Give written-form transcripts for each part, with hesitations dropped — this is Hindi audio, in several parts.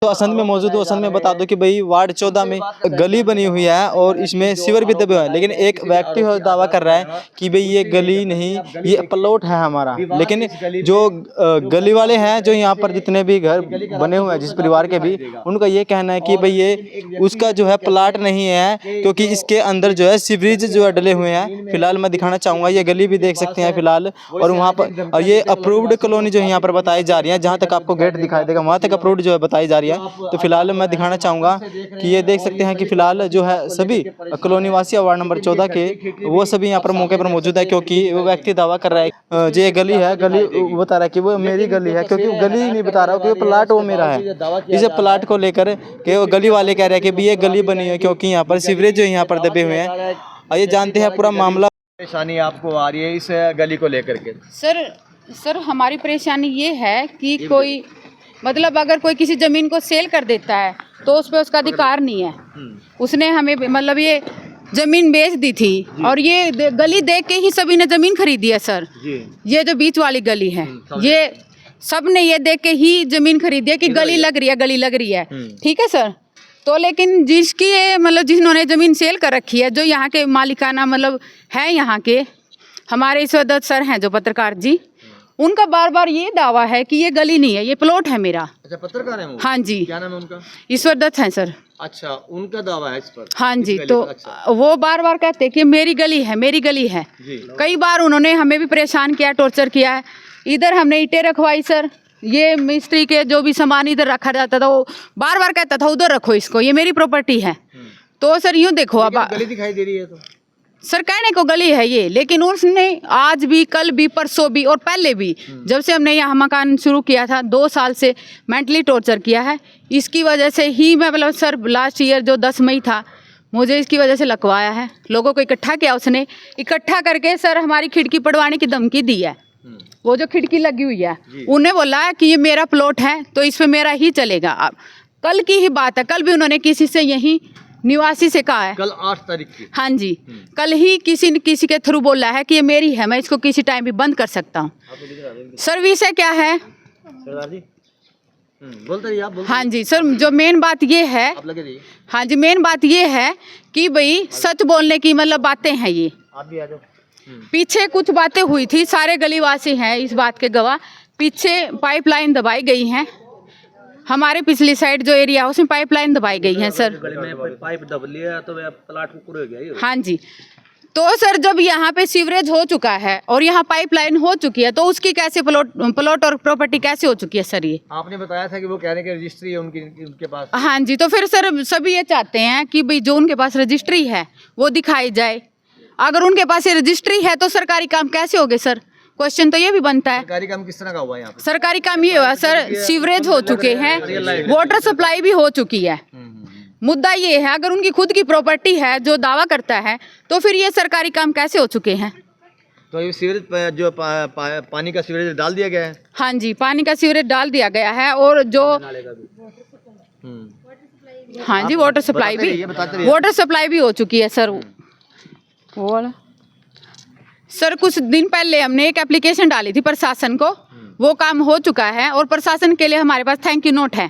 तो असंध में मौजूद हूँ। असंध में बता दो कि भाई वार्ड 14 में गली बनी हुई है और इसमें सीवर भी दबे हुए हैं, लेकिन एक व्यक्ति दावा कर रहा है कि भाई ये गली नहीं, ये प्लॉट है हमारा। लेकिन जो गली वाले हैं, जो यहाँ पर जितने भी घर बने हुए हैं जिस परिवार के भी, उनका ये कहना है कि भाई ये उसका जो है प्लाट नहीं है, क्योंकि इसके अंदर जो है सीवरेज जो है डले हुए हैं। फिलहाल मैं दिखाना चाहूँगा, ये गली भी देख सकते हैं फिलहाल, और वहाँ पर और ये अप्रूव्ड कॉलोनी जो यहाँ पर बताई जा रही है, जहाँ तक आपको गेट दिखाई देगा वहाँ तक अप्रूव्ड जो है बताई जा रही है। तो फिलहाल मैं दिखाना चाहूँगा कि ये देख सकते हैं कि फिलहाल जो है सभी कॉलोनी वासी वार्ड नंबर 14 के वो सभी यहाँ पर मौके पर मौजूद है, क्योंकि वो व्यक्ति दावा कर रहा है जो ये गली है, गली बता रहा है कि वो मेरी गली है, क्योंकि गली नहीं बता रहा कि प्लाट वो मेरा है। इस प्लाट को लेकर के वो गली वाले कह रहे हैं कि ये गली बनी है क्योंकि यहाँ पर सीवरेज जो यहाँ पर दबे हुए हैं। आइए जानते हैं पूरा मामला। परेशानी आपको आ रही है इस गली को लेकर के? सर हमारी परेशानी ये है कि कोई मतलब अगर कोई किसी ज़मीन को सेल कर देता है तो उस पर उसका अधिकार नहीं है। उसने हमें मतलब ये ज़मीन बेच दी थी और ये गली देख के ही सभी ने ज़मीन खरीदी है सर। ये जो बीच वाली गली है, ये सब ने ये देख के ही ज़मीन खरीदी है कि गली लग रही है, गली लग रही है, ठीक है सर। तो लेकिन जिसकी ये मतलब जिन्होंने ज़मीन सेल कर रखी है, जो यहाँ के मालिकाना मतलब है, यहाँ के हमारे ईश्वर सर हैं जो पत्रकार जी, उनका बार बार ये दावा है कि ये गली नहीं है, ये प्लॉट है मेरा। अच्छा, पत्रकार है वो? हाँ जी। क्या नाम है उनका? ईश्वर दत्त हैं सर। अच्छा, उनका दावा है इस पर? हाँ जी। तो अच्छा। वो बार बार कहते हैं कि मेरी गली है, मेरी गली है। कई बार उन्होंने हमें भी परेशान किया, टॉर्चर किया है। इधर हमने ईंटें रखवाई सर, ये मिस्त्री के जो भी सामान इधर रखा जाता था वो बार बार कहता था उधर रखो इसको, ये मेरी प्रॉपर्टी है। तो सर यूँ देखो, अब गली दिखाई दे रही है तो सर कहने को गली है ये, लेकिन उसने आज भी, कल भी, परसों भी और पहले भी, जब से हमने यहाँ मकान शुरू किया था 2 साल से मेंटली टॉर्चर किया है। इसकी वजह से ही मैं मतलब सर लास्ट ईयर जो 10 मई था, मुझे इसकी वजह से लकवाया है। लोगों को इकट्ठा किया, उसने इकट्ठा करके सर हमारी खिड़की पड़वाने की धमकी दी है। वो जो खिड़की लगी हुई है, उन्हें बोला है कि ये मेरा प्लॉट है तो इस पर मेरा ही चलेगा। अब कल की ही बात है, कल भी उन्होंने किसी से यही निवासी से कहा है, कल 8 तारीख की। हाँ जी, कल ही किसी के थ्रू बोला है कि ये मेरी है, मैं इसको किसी टाइम भी बंद कर सकता हूँ। सर विषय क्या है? सरदार जी बोलते रहिए आप। हाँ जी सर, जो मेन बात ये है, आप लगे रहिए। हाँ जी, मेन बात ये है कि भाई सच बोलने की मतलब बातें हैं ये। आप भी आ जाओ। पीछे कुछ बातें हुई थी, सारे गलीवासी हैं इस बात के गवाह। पीछे पाइपलाइन दबाई गई हैं, हमारे पिछली साइड जो एरिया है उसमें पाइपलाइन दबाई गई है सर। गली में पाइप दब लिया तो प्लाट को पूरा हो गया ये। हाँ जी। तो सर जब यहाँ पे सीवरेज हो चुका है और यहाँ पाइपलाइन हो चुकी है, तो उसकी कैसे प्लॉट और प्रॉपर्टी कैसे हो चुकी है सर? ये आपने बताया था कि वो कह रहे हैं कि रजिस्ट्री है उनके पास। हाँ जी। तो फिर सर सभी ये चाहते हैं कि भाई जो उनके पास रजिस्ट्री है वो दिखाई जाए। अगर उनके पास ये रजिस्ट्री है तो सरकारी काम कैसे हो गए सर? क्वेश्चन तो ये भी बनता है। सरकारी काम किस तरह का हुआ यहाँ पे? सरकारी काम ये हुआ सर, सीवरेज हो चुके हैं, वाटर सप्लाई भी हो चुकी है। मुद्दा ये है, अगर उनकी खुद की प्रॉपर्टी है जो दावा करता है, तो फिर ये सरकारी काम कैसे हो चुके हैं? तो ये सीवरेज जो पानी का सीवरेज डाल दिया गया है? हाँ जी, पानी का सीवरेज डाल दिया गया है, और जो हाँ जी वाटर सप्लाई भी हो चुकी है सर। वो वाला सर कुछ दिन पहले हमने एक एप्लीकेशन डाली थी प्रशासन को, वो काम हो चुका है और प्रशासन के लिए हमारे पास थैंक यू नोट है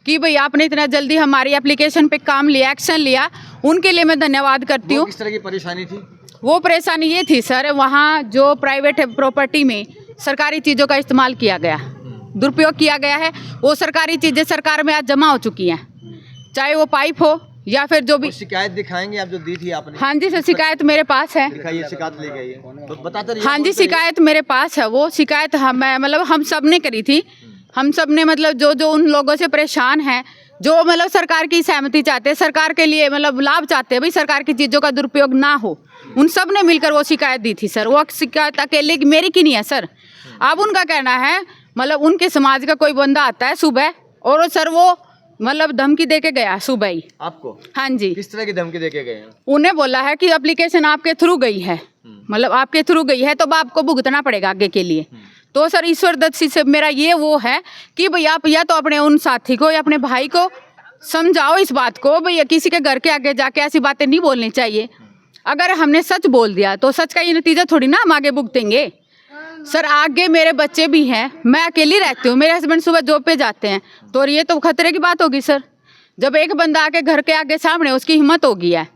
कि भाई आपने इतना जल्दी हमारी एप्लीकेशन पे काम लिया, एक्शन लिया, उनके लिए मैं धन्यवाद करती हूँ। किस तरह की परेशानी थी? वो परेशानी ये थी सर, वहाँ जो प्राइवेट प्रॉपर्टी में सरकारी चीज़ों का इस्तेमाल किया गया, दुरुपयोग किया गया है। वो सरकारी चीज़ें सरकार में आज जमा हो चुकी हैं, चाहे वो पाइप हो या फिर जो भी। शिकायत दिखाएंगे आप जो दी थी आपने? हाँ जी सर, शिकायत मेरे पास है। दिखाइए, शिकायत लेके आइए, तो बताते रहिए। हाँ जी, शिकायत मेरे पास है। वो शिकायत हम सब ने करी थी। हम सब ने मतलब जो उन लोगों से परेशान हैं, जो मतलब सरकार की सहमति चाहते हैं, सरकार के लिए मतलब लाभ चाहते हैं, भाई सरकार की चीज़ों का दुरुपयोग ना हो, उन सब ने मिलकर वो शिकायत दी थी सर। वो शिकायत अकेले मेरी की नहीं है सर। अब उनका कहना है मतलब उनके समाज का कोई बंदा आता है सुबह, और सर वो मतलब धमकी दे के गया सुबह ही आपको। हाँ जी। किस तरह की धमकी दे के गए? उन्हें बोला है कि एप्लीकेशन आपके थ्रू गई है, मतलब आपके थ्रू गई है तो आपको भुगतना पड़ेगा आगे के लिए। तो सर ईश्वर दत्त से मेरा ये वो है कि भाई आप या तो अपने उन साथी को या अपने भाई को समझाओ इस बात को, भाई किसी के घर के आगे जाके ऐसी बातें नहीं बोलनी चाहिए। अगर हमने सच बोल दिया तो सच का ये नतीजा थोड़ी ना हम आगे भुगतेंगे। सर आगे मेरे बच्चे भी हैं, मैं अकेली रहती हूँ, मेरे हस्बैंड सुबह जॉब पे जाते हैं, तो ये तो खतरे की बात होगी सर। जब एक बंदा आके घर के आगे सामने, उसकी हिम्मत होगी है,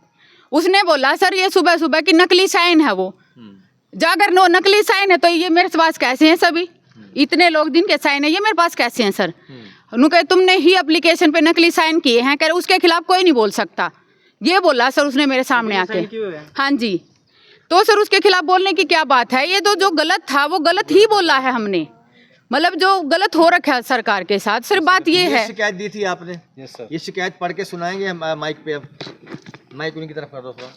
उसने बोला सर ये सुबह सुबह की नकली साइन है, वो जाकर नो नकली साइन है तो ये मेरे पास कैसे हैं सभी, इतने लोग जिनके साइन है ये मेरे पास कैसे हैं सर। उन्होंने कहा तुमने ही एप्लीकेशन पे नकली साइन किए हैं, कह रहे उसके खिलाफ कोई नहीं बोल सकता, ये बोला सर उसने मेरे सामने आके। हाँ जी, तो सर उसके खिलाफ बोलने की क्या बात है, ये तो जो गलत था वो गलत ही बोला है हमने, मतलब जो गलत हो रखा है सरकार के साथ। सर बात ये है, शिकायत दी थी आपने? Yes sir. ये शिकायत पढ़ के सुनाएंगे माइक पे, माइक उनकी तरफ कर दो थोड़ा।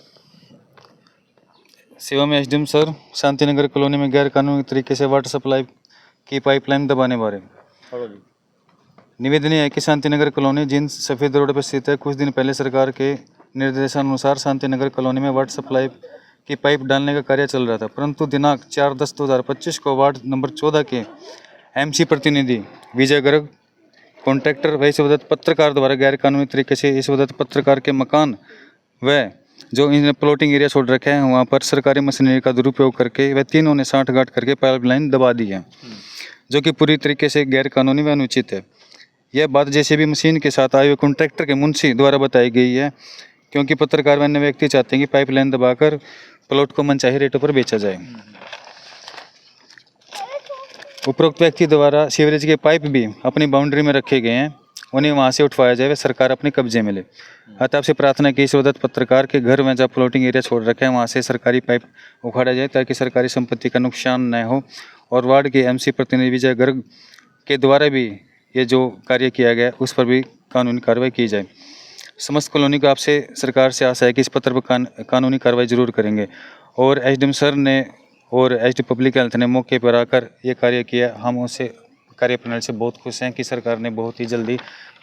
सेवा में एसडीएम सर, शांतिनगर कॉलोनी में गैर कानूनी तरीके से वाटर सप्लाई की पाइपलाइन दबाने बारे निवेदन है कि शांतिनगर कॉलोनी जिन सफ़ेद रोड पर स्थित है, कुछ दिन पहले सरकार के निर्देशानुसार शांतिनगर कॉलोनी में वाटर सप्लाई की पाइप डालने का कार्य चल रहा था, परंतु दिनांक 4/10/2025 को वार्ड नंबर 14 के एमसी प्रतिनिधि विजय गर्ग कॉन्ट्रैक्टर व इस पत्रकार द्वारा गैर कानूनी तरीके से इस पत्रकार के मकान व जो इन्हें प्लॉटिंग एरिया छोड़ रखे हैं वहाँ पर सरकारी मशीनरी का दुरुपयोग करके वह तीनों ने साठगांठ करके पाइपलाइन दबा दी है, जो कि पूरी तरीके से गैर कानूनी व अनुचित है। यह बात जेसीबी मशीन के साथ आए हुए कॉन्ट्रैक्टर के मुंशी द्वारा बताई गई है, क्योंकि पत्रकार व अन्य व्यक्ति चाहते हैं कि पाइपलाइन दबाकर प्लॉट को मनचाही रेटों पर बेचा जाए। उपरोक्त व्यक्ति द्वारा सीवरेज के पाइप भी अपनी बाउंड्री में रखे गए हैं, उन्हें वहां से उठवाया जाए व सरकार अपने कब्जे में ले। अतः आपसे प्रार्थना की इस पत्रकार के घर में जब प्लॉटिंग एरिया छोड़ रखे हैं वहां से सरकारी पाइप उखाड़ा जाए, ताकि सरकारी संपत्ति का नुकसान न हो। और वार्ड के एमसी प्रतिनिधि विजय गर्ग के द्वारा भी ये जो कार्य किया गया उस पर भी कानूनी कार्रवाई की जाए। समस्त कॉलोनी को आपसे सरकार से आशा है कि इस पत्र पर कानूनी कार्रवाई जरूर करेंगे। और एसडीएम सर ने और एसडी पब्लिक हेल्थ ने मौके पर आकर ये कार्य किया, हम उससे कार्य प्रणाली से बहुत खुश हैं कि सरकार ने बहुत ही जल्दी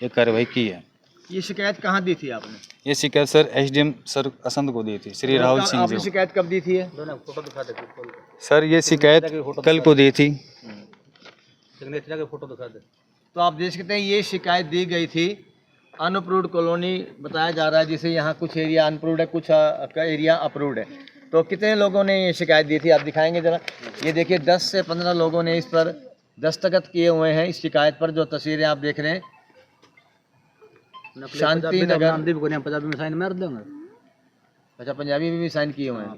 ये कार्रवाई की है। ये शिकायत कहाँ दी थी आपने? ये शिकायत सर एसडीएम सर असंध को दी थी, श्री राहुल सिंह आपने जी। शिकायत कब दी थी? सर ये शिकायत कल को दी थी। फोटो दिखा दे। तो आप देख सकते हैं ये शिकायत दी गई थी, अनअप्रूव्ड कॉलोनी बताया जा रहा है, जिसे यहाँ कुछ एरिया अनअप्रूव्ड है, कुछ एरिया अप्रूव्ड है। तो कितने लोगों ने ये शिकायत दी थी आप दिखाएंगे जरा? ये देखिए 10 से 15 लोगों ने इस पर दस्तखत किए हुए हैं इस शिकायत पर, जो तस्वीरें आप देख रहे हैं। शांति नगर पंजाबी में साइन मार दूंगा। अच्छा, पंजाबी में भी साइन किए हुए हैं।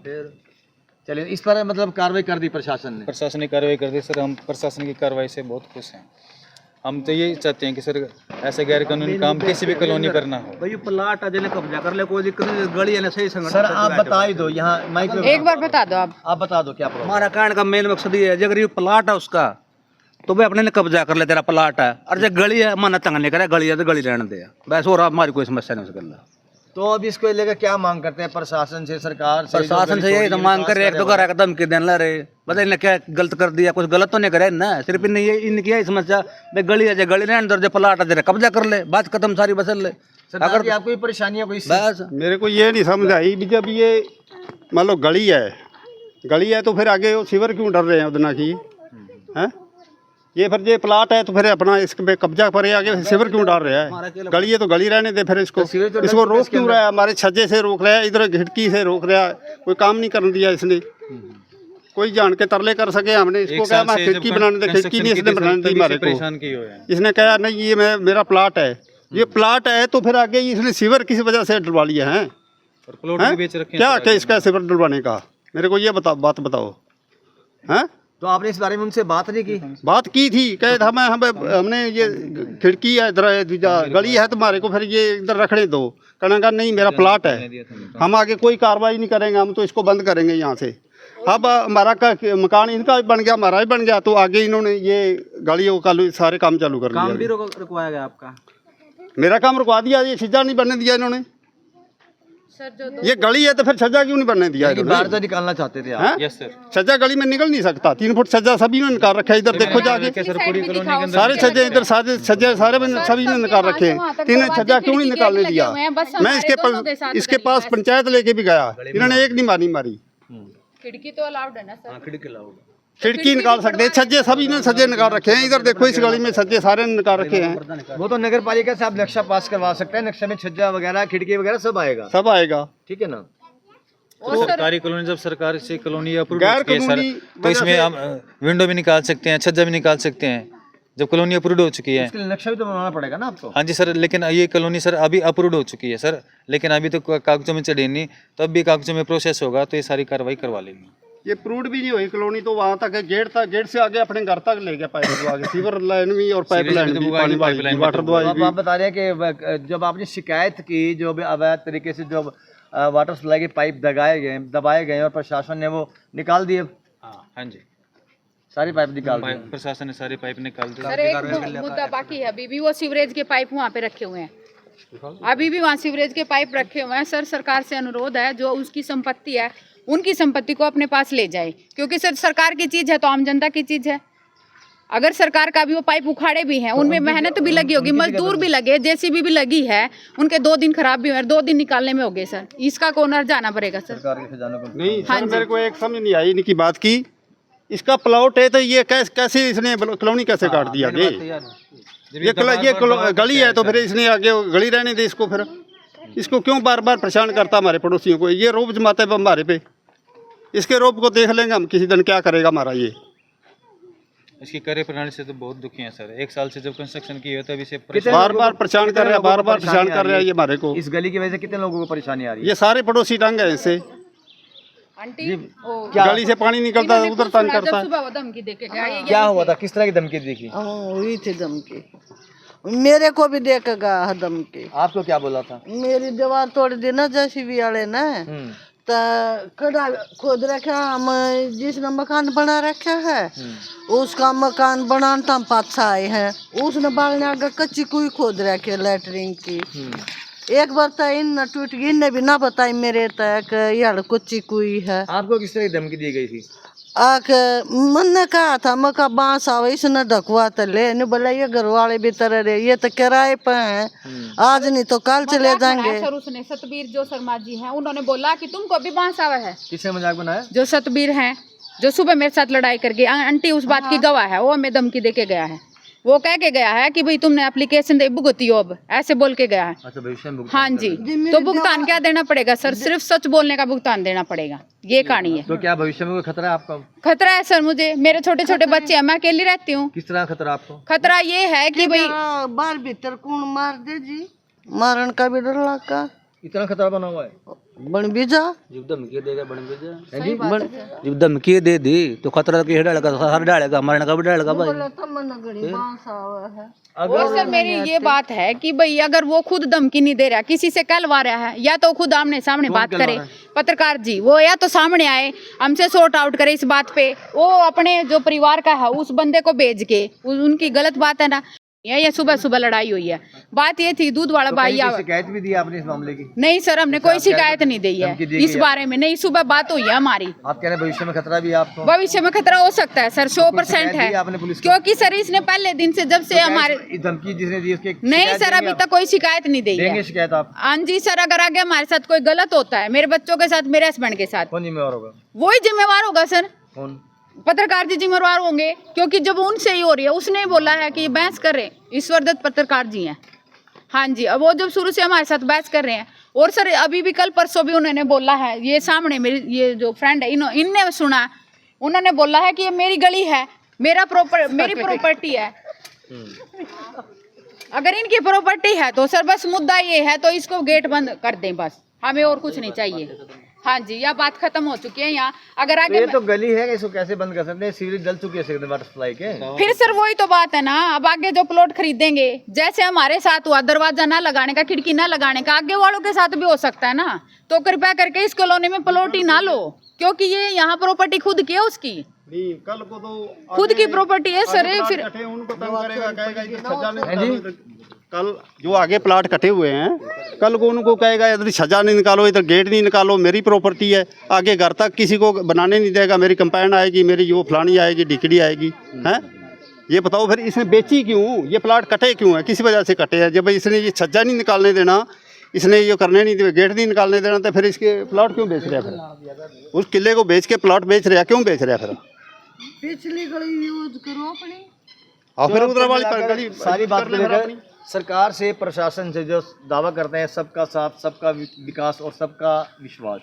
चलिए, इस पर मतलब कार्रवाई कर दी प्रशासन ने? प्रशासनिक कार्रवाई कर दी सर, हम प्रशासन की कार्रवाई से बहुत खुश हैं। हम तो यही चाहते हैं कि सर ऐसे गैर कानूनी काम किसी भी कॉलोनी करना हो। भाई प्लाट आज कब्जा कर ले, कोई दिक्कत नहीं, गली है ना सही संगठन। सर आप बता ही दो, यहाँ माइक पे एक बार बता दो आप बता दो क्या प्रॉब्लम। हमारा कहने का मेन मकसद ये है, अगर ये प्लाट है उसका तो भाई अपने ने कब्जा कर ले, तेरा प्लाट है। और जब गली है माना तंग नहीं करे, गली है तो गली रहने दे, बस और हमारी कोई समस्या नहीं उसके। तो अब इसको लेकर क्या मांग करते हैं प्रशासन से, सरकार से? प्रशासन से यही तो मांग कर, एक तो घर एकदम के दिन ला रहे, पता इन्हें क्या गलत कर दिया, कुछ गलत तो नहीं करे ना, सिर्फ इन्हें ये इनकी यही समस्या भाई गली है, गली रहने दो, प्लाट है कब्जा कर ले, बात खत्म सारी बसल ले। अगर आपको कोई परेशानी है कोई बस मेरे को ये नहीं समझ आई भी, जब ये मान लो गली है तो फिर आगे वो सीवर क्यों डर रहे हैं उतना की है? ये फिर ये प्लाट है तो फिर अपना इस पे कब्जा करे, आगे सीवर क्यों डाल रहा है? गली है तो गली रहने दे, फिर इसको रोक क्यों रहा है? हमारे छज्जे से रोक रहा है, इधर खिड़की से रोक रहा है, कोई काम नहीं करने दिया इसने। कोई जान के तरले कर सके, हमने इसको कहा मैं खिड़की बनाने दे, खिड़की नहीं इसने बनाने दी हमारे को। इसने कहा नहीं ये मेरा प्लाट है, ये प्लाट है तो फिर आगे इसने सीवर किस वजह से डलवा लिया है? क्या क्या इसका सीवर डलवाने का? मेरे को ये बात बताओ हैं? तो आपने इस बारे में उनसे बात नहीं की? बात की थी, कहे हमने ये खिड़की है इधर गली है तुम्हारे को, फिर ये इधर रखने दो। कहना का नहीं मेरा प्लाट है, हम आगे कोई कार्रवाई नहीं करेंगे, हम तो इसको बंद करेंगे यहाँ से। अब हमारा मकान इनका भी बन गया, हमारा भी बन गया, तो आगे इन्होंने ये गाड़ियों का सारे काम चालू कर दिया। काम भी रुकवाया गया आपका? मेरा काम रुकवा दिया, ये छज्जा नहीं बनने दिया इन्होंने। ये गली है तो फिर छज्जा क्यों नहीं बनने दिया? बाहर तो निकालना चाहते थे आप? Yes sir. छज्जा गली में निकल नहीं सकता, 3 फुट छज्जा सभी ने निकाल रखा है। इधर देखो जाके सारे छज्जे, इधर सारे छज्जे सभी ने निकाल रखे हैं। तीन छज्जा क्यों नहीं निकालने दिया? मैं इसके पास पंचायत लेके भी गया, इन्होंने एक नहीं मारी। खिड़की तो अलाउड है ना सर? खिड़की लाओ, खिड़की निकाल सकते हैं, छज्जे सभी ने छज्जे निकाल रखे हैं। इधर देखो इस गली में छज्जे सारे निकाल रखे हैं। वो तो नगर पालिका से आप नक्शा पास करवा सकते हैं, नक्शे में छज्जा वगैरह खिड़की वगैरह सब आएगा, सब आएगा। ठीक है ना? सरकारी कॉलोनी जब सरकार से कॉलोनी अप्रूव गैर हो चुकी है सर, कानूनी तो इसमें हम विंडो भी निकाल सकते हैं, छज्जा भी निकाल सकते हैं जब कॉलोनी अप्रूव हो चुकी है। इसके लिए नक्शा भी तो बनाना पड़ेगा ना आपको। हाँ जी सर, लेकिन ये कॉलोनी सर अभी अप्रूव हो चुकी है सर, लेकिन अभी तो कागजों में चढ़ी नहीं, तो अब भी कागजों में प्रोसेस होगा तो ये सारी कार्रवाई करवा लेंगे। ये प्रूड भी नहीं हुई कॉलोनी तो वहाँ तक गेट तक, गेट से आगे अपने घर तक ले गया पाइप दबा के, सीवर लाइन भी और पाइप लाइन भी, पानी वाली वाटर दवाई अब आप बता रहे हैं कि जब आपने शिकायत की जो भी अवैध तरीके से जो वाटर सप्लाई के पाइप दबाए गए और प्रशासन ने वो निकाल दिए, हाँ जी, सारी पाइप निकाल दी। प्रशासन ने सारी पाइप निकाल दी। सर एक मुद्दा बाकी है, अभी भी वो सीवरेज के पाइप वहाँ पे रखे हुए हैं, अभी भी वहाँ सीवरेज के पाइप रखे हुए हैं। सर सरकार से अनुरोध है, जो उसकी संपत्ति है उनकी संपत्ति को अपने पास ले जाए, क्योंकि सर सरकार की चीज़ है तो आम जनता की चीज़ है। अगर सरकार का भी वो पाइप उखाड़े भी हैं, उनमें मेहनत भी लगी होगी, मजदूर भी लगे, जेसीबी भी लगी है, उनके 2 दिन खराब भी हुए, 2 दिन निकालने में हो गए सर, इसका कौन जाना पड़ेगा सर? सरकार के खजाने को नहीं सर, मेरे को एक समझ नहीं आई इनकी बात की, इसका प्लॉट है तो ये कैसे इसने कॉलोनी कैसे काट दिया आगे? ये गली है तो फिर इसने आगे गली रहने दे इसको, फिर इसको क्यों बार बार परेशान करता हमारे पड़ोसियों को? ये रोब जमाते हैं हमारे पे, इसके रोब को देख लेंगे हम किसी दिन क्या करेगा हमारा ये। इसकी कार्य प्रणाली से तो बहुत दुखी है सर, 1 साल से जब कंस्ट्रक्शन की है तब इसे बार बार परेशान कर रहा है, बार बार परेशान कर रहा है ये हमारे को। इस गली की वजह से कितने लोगों को परेशानी आ रही है? ये सारे पड़ोसी तंग है इससे, आंटी गली से पानी निकलता है उधर तंग करता है। सुबह वो धमकी देके गया, ये क्या हुआ था, किस तरह की धमकी देखी? हुई थी धमकी, मेरे को भी देखेगा धमकी। आपको क्या बोला था? मेरी दीवार तोड़ दी ना जेसीबी वाले ने, तो कड़ा खोद रखा, हम जिसने मकान बना रखा है उसका मकान बनाने हम पास आए हैं, उसने बालने आगे कच्ची कुई खोद रखे लैटरिन की। एक बार तो इन टूट गई, इनने भी ना बताई मेरे तक यार कच्ची कुई है। आपको किस तरह की धमकी दी गई थी? आके मन ने कहा था मका बांस आवे, इसने ढकवा तो ले, नहीं बोला ये घर वाले भी तरह रहे, ये तो किराए पे हैं, आज नहीं तो कल चले जाएंगे। सर उसने सतबीर जो शर्मा जी हैं, उन्होंने बोला कि तुमको भी बांस आवा है। किसने मजाक बनाया? जो सतबीर हैं, जो सुबह मेरे साथ लड़ाई करके, आंटी उस बात की गवाह है, वो हमें धमकी दे के गया है, वो कह के गया है कि भाई तुमने एप्लीकेशन दे भुगती हो, अब ऐसे बोल के गया है। अच्छा, भविष्य में भुगतान हाँ जी, तो भुगतान क्या देना पड़ेगा सर? सिर्फ सच बोलने का भुगतान देना पड़ेगा, ये कहानी है। तो क्या भविष्य में कोई खतरा है आपका? खतरा है सर मुझे, मेरे छोटे छोटे बच्चे हैं, मैं अकेली रहती हूँ। किस तरह खतरा आपको? खतरा ये है कि भाई बाहर भीतर कौन मार दे जी, मारन का भी डर लगा, इतना खतरा बना हुआ है। बन भी जा जब धमकी देगा बन भी जा, जब धमकी दे दी तो खतरा की डालेगा, हर डालेगा, मरने का भी डालेगा भाई। और सर मेरी ये बात है कि भाई अगर वो खुद धमकी नहीं दे रहा, किसी से कहलवा रहा है, या तो खुद आमने सामने बात करे, पत्रकार जी वो या तो सामने आए, हमसे सॉर्ट आउट करे इस बात पे, वो अपने जो परिवार का है उस बंदे को भेज के, उनकी गलत बात है ना, ये सुबह सुबह लड़ाई हुई है। बात ये थी दूध वाला भाई शिकायत भी दी आपने इस मामले की? नहीं सर, हमने कोई शिकायत नहीं दी है इस बारे में, नहीं, सुबह बात हुई है हमारी। आप कह रहे हैं भविष्य में खतरा भी है आपको? भविष्य में खतरा हो सकता है सर, 100% है, आपने पुलिस को? क्योंकि सर इसने पहले दिन से जब से हमारे धमकी जिसने दी उसके नहीं सर, अभी तक कोई शिकायत नहीं दी है। शिकायत आप? हाँ जी सर, अगर आगे हमारे साथ कोई गलत होता है, मेरे बच्चों के साथ, मेरे हस्बैंड के साथ, कौन जिम्मेवार होगा? वही जिम्मेवार होगा सर। कौन? पत्रकार जी जिम्मेवार होंगे, क्योंकि जब उनसे ही हो रही है, उसने बोला है कि बहस कर रहे हैं, ईश्वर दत्त पत्रकार जी हैं। हाँ जी, अब वो जब शुरू से हमारे साथ बहस कर रहे हैं, और सर अभी भी कल परसों भी उन्होंने बोला है, ये सामने मेरी ये जो फ्रेंड है इनने सुना, उन्होंने बोला है कि ये मेरी गली है, मेरी प्रॉपर्टी है। अगर इनकी प्रॉपर्टी है तो सर बस मुद्दा ये है, तो इसको गेट बंद कर दें बस, हमें और कुछ नहीं चाहिए। हाँ जी, यह बात खत्म हो चुकी है यहाँ। अगर आगे ये तो गली है, इसको कैसे बंद कर सकते हैं? सीवरेज जल चुकी है वाटर सप्लाई के। फिर सर वही तो बात है ना, अब आगे जो प्लॉट खरीदेंगे, जैसे हमारे साथ हुआ, दरवाजा ना लगाने का, खिड़की ना लगाने का, आगे वालों के साथ भी हो सकता है ना। तो कृपया करके इस कॉलोनी में प्लॉट ही ना लो, क्योंकि ये यहाँ प्रॉपर्टी खुद की है, उसकी कल को तो खुद की प्रॉपर्टी है सर। फिर उनको तंग करेगा, कहेगा ये सजा नहीं, कल जो आगे प्लाट कटे हुए हैं, कल को उनको कहेगा इधर सजा नहीं निकालो, इधर गेट नहीं निकालो, मेरी प्रॉपर्टी है, आगे घर तक किसी को बनाने नहीं देगा, मेरी कंपाउंड आएगी, मेरी जो फलानी आएगी, डिकड़ी आएगी, हैं? ये बताओ फिर इसने बेची क्यों? ये प्लाट कटे क्यों है? किस वजह से कटे हैं? जब इसने ये सज्जा नहीं निकालने देना, इसने ये करने नहीं दिए, गेट नहीं निकालने देना, तो फिर इसके प्लाट क्यों बेच रहा है? फिर उस किले को बेच के प्लाट बेच रहा, क्यों बेच रहा है? फिर पिछली गली यूज करो अपनी, और फिर उधर वाली गली सारी बात को लेकर सरकार से, प्रशासन से जो दावा करते हैं सबका साथ, सबका विकास और सबका विश्वास,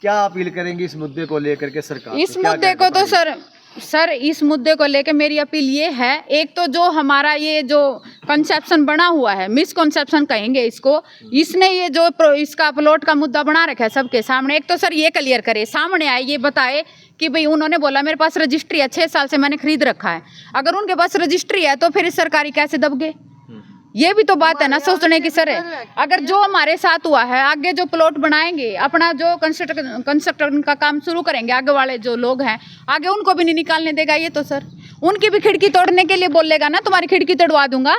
क्या अपील करेंगे इस मुद्दे को लेकर के सरकार इस मुद्दे को तो सर इस मुद्दे को लेकर मेरी अपील ये है, एक तो जो हमारा ये जो कंसेप्शन बना हुआ है, मिसकंसेप्शन कहेंगे इसको, इसने ये जो इसका अपलोड का मुद्दा बना रखा है सबके सामने, एक तो सर ये क्लियर करे, सामने आए, ये बताए कि भाई उन्होंने बोला मेरे पास रजिस्ट्री है, 6 साल से मैंने खरीद रखा है। अगर उनके पास रजिस्ट्री है तो फिर सरकारी कैसे दब गए? ये भी तो बात है ना सोचने की सर। अगर जो हमारे साथ हुआ है, आगे जो प्लॉट बनाएंगे, अपना जो कंस्ट्रक्शन का काम शुरू करेंगे, आगे वाले जो लोग हैं आगे उनको भी नहीं निकालने देगा ये तो सर। उनकी भी खिड़की तोड़ने के लिए बोलेगा ना, तुम्हारी खिड़की तोड़वा दूंगा।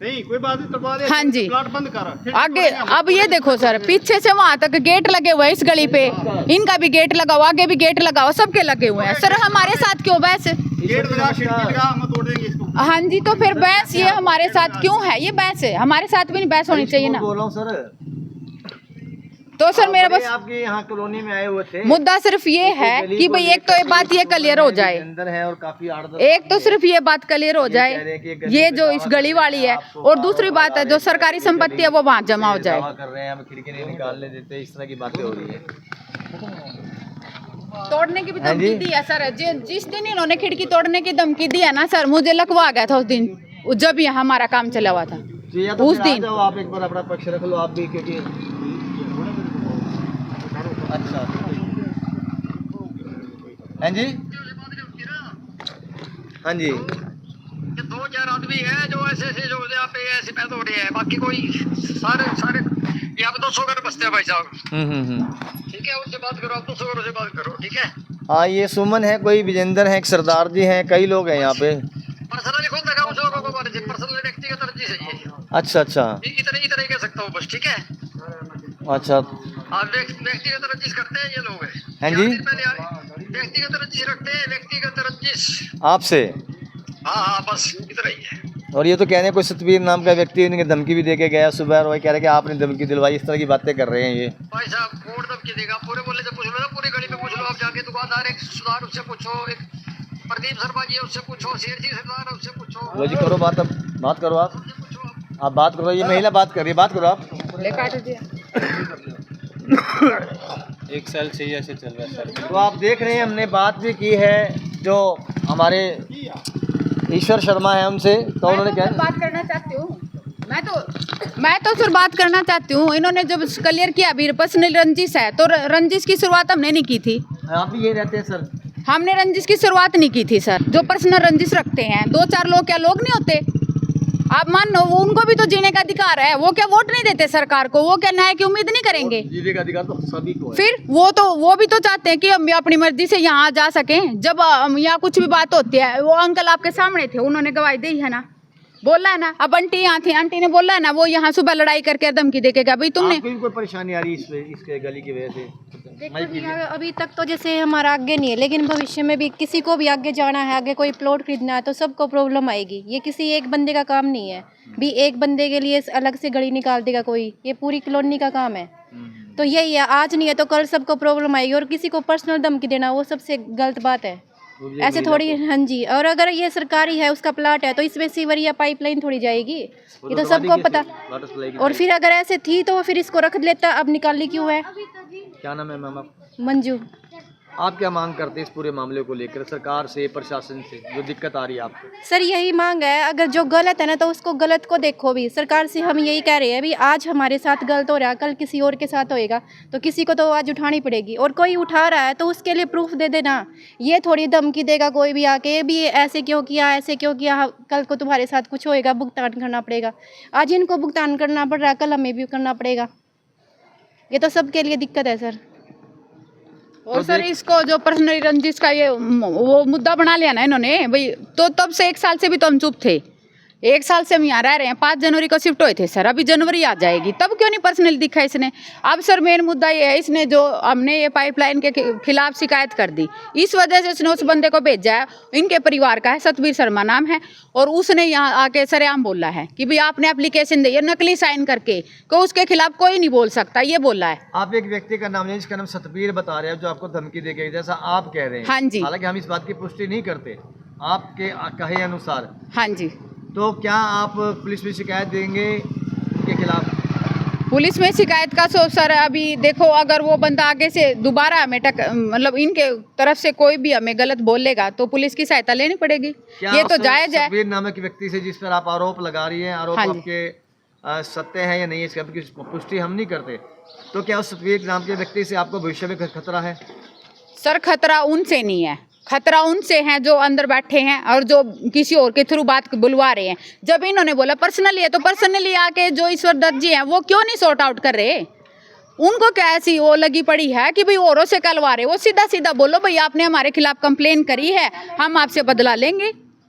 नहीं कोई बात नहीं, तोड़वा दे, हाँ जी, प्लाट बंद कर आगे। अब ये देखो सर, पीछे से वहां तक गेट लगे हुए हैं, इस गली पे इनका भी गेट लगा हुआ, आगे भी गेट लगा हुआ, सबके लगे हुए हैं सर। हमारे साथ क्यों बहस? गेट लगा, खिड़की लगा, हम तोड़ देंगे इसको। हाँ जी, तो फिर बहस ये हमारे साथ क्यों है? ये बहस है, हमारे साथ भी नहीं बहस होनी चाहिए ना। बोल रहा हूँ सर, तो सर मेरा बस आपके यहाँ कॉलोनी में आए हुए थे, मुद्दा सिर्फ ये है कि भाई एक तो ये बात ये क्लियर हो जाए, अंदर है और काफी एक तो सिर्फ ये बात क्लियर हो जाए ये जो इस गली वाली है, और दूसरी बात है जो सरकारी संपत्ति है वो वहाँ जमा हो जाए। दावा कर रहे हैं, हमें खिड़की नहीं निकालने देते, इस तरह की बातें हो रही है। तोड़ने की भी धमकी दी है सर। जिस दिन इन्होंने खिड़की तोड़ने की धमकी दी है ना सर, मुझे लकवा गया था उस दिन, जब यहाँ हमारा काम चला हुआ था उस दिन। आप एक बार अपना पक्ष रख लो आप भी, क्योंकि अच्छा हाँ जी, हाँ जी, 2-4 आदमी है जो ऐसे जो यहाँ पे ऐसे पैदा हो रहे हैं, बाकी कोई सारे यहाँ पे 200 घर बसते हैं भाई साहब। ठीक है, उनसे बात करो, आप 200 घरों से बात करो, ठीक है। हाँ, ये सुमन है, कोई विजेंद्र है, एक सरदार जी हैं, कई लोग हैं यहाँ पे। पर्सनली खुद लगा उन लोगों को बारे पर्सनली व्यक्तिगत अर्जी से ये अच्छा अच्छा, इतना ही कह सकता हूँ बस, ठीक है। अच्छा, आप व्यक्तिगत रंजिश करते हैं ये लोग हैं। हाँ जी, व्यक्तिगत रंजिश रखते हैं, व्यक्तिगत रंजिश आपसे। हाँ बस इतना ही है। और ये तो कह रहे हैं कोई सतवीर नाम का व्यक्ति इनके धमकी भी देके गया सुबह, और वही कह रहे हैं कि आपने धमकी दिलवाई, इस तरह की बातें कर रहे हैं ये। भाई साहब कौन धमकी देगा? पूरे बोले से पूछ लो ना, पूरी गली में पूछ लो, आप जाके दुकानदार एक सुधार उससे पूछो, एक प्रदीप शर्मा जी उससे पूछो, शेर जी सरदार उससे पूछो। वो जी करो बात, अब बात करो आप बात करो, ये महिला बात कर रही है, बात करो आप। 1 साल से ही ऐसे चल रहा है सर। तो आप देख रहे हैं, हमने बात भी की है जो हमारे ईश्वर शर्मा है उनसे, तो उन्होंने क्या बात करना चाहती हूँ, मैं तो सर बात करना चाहती हूँ। इन्होंने जब क्लियर किया अभी पर्सनल रंजिश है, तो रंजिश की शुरुआत हमने नहीं की थी। आप भी यही रहते हैं सर? हमने रंजिश की शुरुआत नहीं की थी सर। जो पर्सनल रंजिश रखते हैं 2-4 लोग, क्या लोग नहीं होते? आप मान लो उनको भी तो जीने का अधिकार है, वो क्या वोट नहीं देते सरकार को? वो क्या न्याय की उम्मीद नहीं करेंगे? जीने का अधिकार तो सभी को है। फिर वो भी तो चाहते हैं कि हम अपनी मर्जी से यहाँ जा सकें। जब यहाँ कुछ भी बात होती है, वो अंकल आपके सामने थे, उन्होंने गवाही दी है ना, बोला है ना। अब आंटी यहाँ थी, आंटी ने बोला है ना, वो यहाँ सुबह लड़ाई करके धमकी देके गया। भाई तुमने आपको भी कोई परेशानी आ रही है इसके गली की वजह से? अभी तक तो जैसे हमारा आगे नहीं है, लेकिन भविष्य में भी किसी को भी आगे जाना है, आगे कोई प्लॉट खरीदना है तो सबको प्रॉब्लम आएगी। ये किसी एक बंदे का काम नहीं है, भी एक बंदे के लिए अलग से गली निकाल देगा कोई, ये पूरी कॉलोनी का काम है। तो यही है, आज नहीं है तो कल सबको प्रॉब्लम आएगी। और किसी को पर्सनल धमकी देना वो सबसे गलत बात है, ऐसे थोड़ी। हाँ जी, और अगर ये सरकारी है, उसका प्लाट है, तो इसमें सीवर या पाइपलाइन थोड़ी जाएगी, ये तो सबको पता। और फिर अगर ऐसे थी तो फिर इसको रख लेता, अब निकाली क्यों है? क्या नाम है मैम आप? मंजू। आप क्या मांग करते हैं इस पूरे मामले को लेकर सरकार से, प्रशासन से, जो दिक्कत आ रही है आपको? सर यही मांग है, अगर जो गलत है ना तो उसको गलत को देखो भी। सरकार से हम यही कह रहे हैं, भी आज हमारे साथ गलत हो रहा है, कल किसी और के साथ होएगा, तो किसी को तो आवाज़ उठानी पड़ेगी। और कोई उठा रहा है तो उसके लिए प्रूफ दे देना। ये थोड़ी धमकी देगा कोई भी आके, भी ऐसे क्यों किया, ऐसे क्यों किया, कल को तुम्हारे साथ कुछ होएगा, भुगतान करना पड़ेगा। आज इनको भुगतान करना पड़ रहा है, कल हमें भी करना पड़ेगा। ये तो सबके लिए दिक्कत है सर। और सर इसको जो पर्सनल रंजिश का ये वो मुद्दा बना लिया ना इन्होंने भाई, तो तब से 1 साल से भी तो हम चुप थे। 1 साल से हम यहाँ रह रहे हैं, 5 जनवरी को शिफ्ट हुए थे सर, अभी जनवरी आ जाएगी, तब क्यों नहीं पर्सनल दिखा इसने? अब सर मेन मुद्दा ये है, इसने जो हमने ये पाइपलाइन के खिलाफ शिकायत कर दी, इस वजह से उसने उस बंदे को भेजा है, इनके परिवार का है, सतवीर शर्मा नाम है, और उसने यहाँ आके सरेआम बोला है कि भाई आपने एप्लीकेशन दी है नकली साइन करके, को उसके खिलाफ कोई नहीं बोल सकता, ये बोला है। आप एक व्यक्ति का नाम नहीं, जिसका नाम सतवीर बता रहे हैं, जो आपको धमकी देके, जैसा आप कह रहे हैं। हाँ जी। हालांकि हम इस बात की पुष्टि नहीं करते, आपके कहे अनुसार। हाँ जी। तो क्या आप पुलिस में शिकायत देंगे उनके खिलाफ? पुलिस में शिकायत का सो सर अभी देखो, अगर वो बंदा आगे से दोबारा हमें मतलब इनके तरफ से कोई भी हमें गलत बोलेगा तो पुलिस की सहायता लेनी पड़ेगी। क्या ये तो उस जायज है। सतवीर नामक व्यक्ति से जिस पर आप आरोप लगा रही हैं, आरोप हाँ जी। आपके सत्य है या नहीं, इसकी आपकी पुष्टि हम नहीं करते, तो क्या उस सतवीर नाम के व्यक्ति से आपको भविष्य में खतरा है? सर खतरा उनसे नहीं है, खतरा उनसे है जो अंदर बैठे हैं और जो किसी और के थ्रू बात बुलवा रहे हैं। जब इन्होंने बोला पर्सनली है तो पर्सनली आके जो ईश्वर दत्त जी हैं वो क्यों नहीं सॉर्ट आउट कर रहे? उनको क्या ऐसी वो लगी पड़ी है कि भाई औरों से कलवा रहे? वो सीधा सीधा बोलो भाई आपने हमारे खिलाफ कंप्लेन करी है, हम आपसे बदला लेंगे।